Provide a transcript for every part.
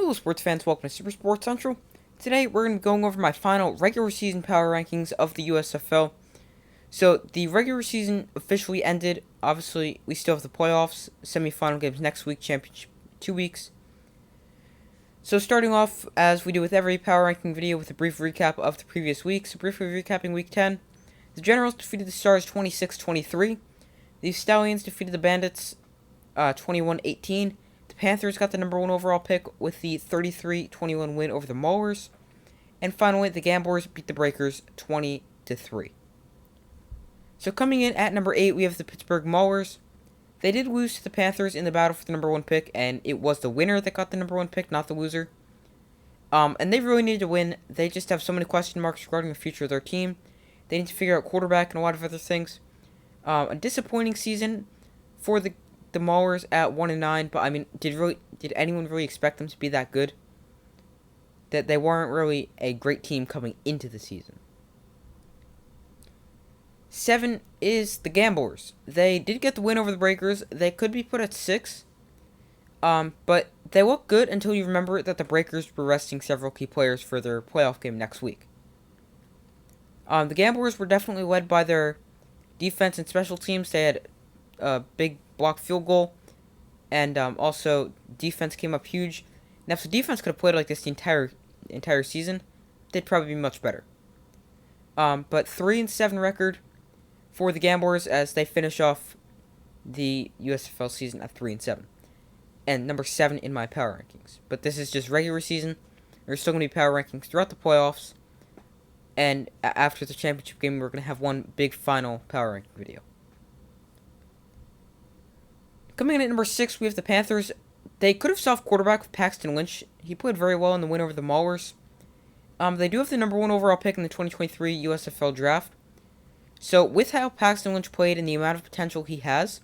Hello sports fans, welcome to Super Sports Central. Today we're going to be going over my final regular season power rankings of the USFL. So the regular season officially ended. Obviously we still have the playoffs, semifinal games next week, championship 2 weeks. So starting off as we do with every power ranking video with a brief recap of the previous week. So briefly recapping week 10. The Generals defeated the Stars 26-23. The Stallions defeated the Bandits 21-18. The Panthers got the number 1 overall pick with the 33-21 win over the Maulers. And finally, the Gamblers beat the Breakers 20-3. So coming in at number 8, we have the Pittsburgh Maulers. They did lose to the Panthers in the battle for the number 1 pick, and it was the winner that got the number 1 pick, not the loser. And they really needed to win. They just have so many question marks regarding the future of their team. They need to figure out quarterback and a lot of other things. A disappointing season for the Maulers at 1-9, but I mean, did anyone really expect them to be that good? That they weren't really a great team coming into the season. 7 is the Gamblers. They did get the win over the Breakers. They could be put at 6. But they look good until you remember that the Breakers were resting several key players for their playoff game next week. The Gamblers were definitely led by their defense and special teams. They had a big blocked field goal, and also defense came up huge. Now, if the defense could have played like this the entire season, they'd probably be much better. But 3-7 record for the Gamblers as they finish off the USFL season at 3-7, and number 7 in my power rankings. But this is just regular season. There's still gonna be power rankings throughout the playoffs, and after the championship game, we're gonna have one big final power ranking video. Coming in at number 6, we have the Panthers. They could have solved quarterback with Paxton Lynch. He played very well in the win over the Maulers. They do have the number 1 overall pick in the 2023 USFL draft. So with how Paxton Lynch played and the amount of potential he has,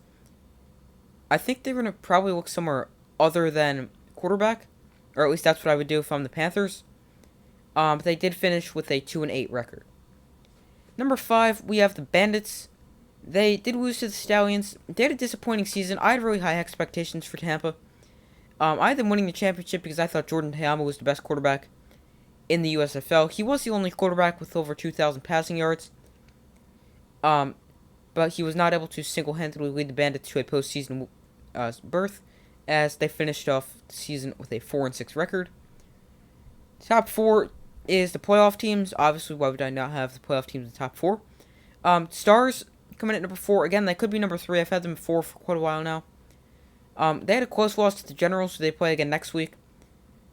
I think they're going to probably look somewhere other than quarterback. Or at least that's what I would do if I'm the Panthers. But they did finish with a 2-8 record. Number 5, we have the Bandits. They did lose to the Stallions. They had a disappointing season. I had really high expectations for Tampa. I had them winning the championship because I thought Jordan Te'amu was the best quarterback in the USFL. He was the only quarterback with over 2,000 passing yards. But he was not able to single-handedly lead the Bandits to a postseason berth, as they finished off the season with a 4-6 record. Top 4 is the playoff teams. Obviously, why would I not have the playoff teams in the top 4? Stars coming at number 4. Again, they could be number 3. I've had them 4 for quite a while now. They had a close loss to the Generals, so they play again next week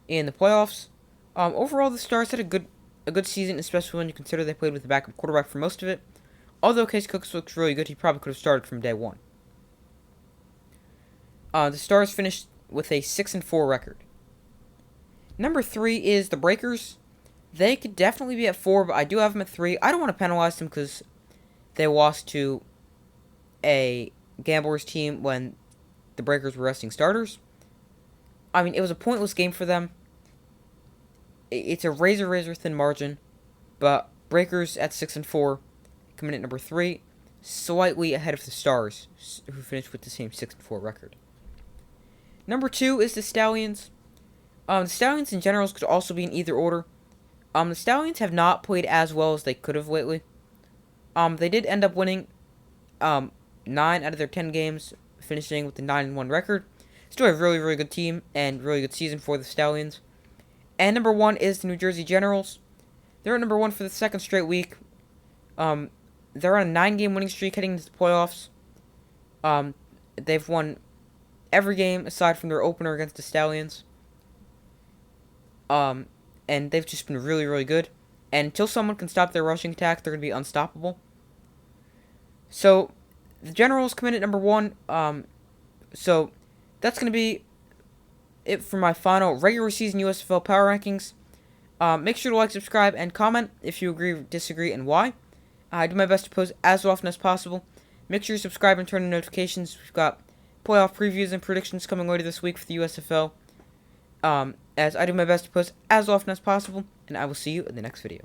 in the playoffs. Overall, the Stars had a good season, especially when you consider they played with a backup quarterback for most of it. Although Case Cooks looks really good, he probably could have started from day 1. The Stars finished with a 6-4 record. Number 3 is the Breakers. They could definitely be at 4, but I do have them at 3. I don't want to penalize them because they lost to a Gamblers team when the Breakers were resting starters. I mean, it was a pointless game for them. It's a razor thin margin, but Breakers at 6-4, coming in at number 3, slightly ahead of the Stars, who finished with the same 6-4 record. Number 2 is the Stallions. The Stallions in general could also be in either order. The Stallions have not played as well as they could have lately. They did end up winning 9 out of their 10 games, finishing with the 9-1 record. Still a really good team and really good season for the Stallions. And number 1 is the New Jersey Generals. They're at number 1 for the second straight week. They're on a 9-game winning streak heading into the playoffs. They've won every game aside from their opener against the Stallions. And they've just been really good. And until someone can stop their rushing attack, they're going to be unstoppable. So, the Generals come in at number 1. So, that's going to be it for my final regular season USFL power rankings. Make sure to like, subscribe, and comment if you agree or disagree and why. I do my best to post as often as possible. Make sure you subscribe and turn on notifications. We've got playoff previews and predictions coming later this week for the USFL. As I do my best to post as often as possible, and I will see you in the next video.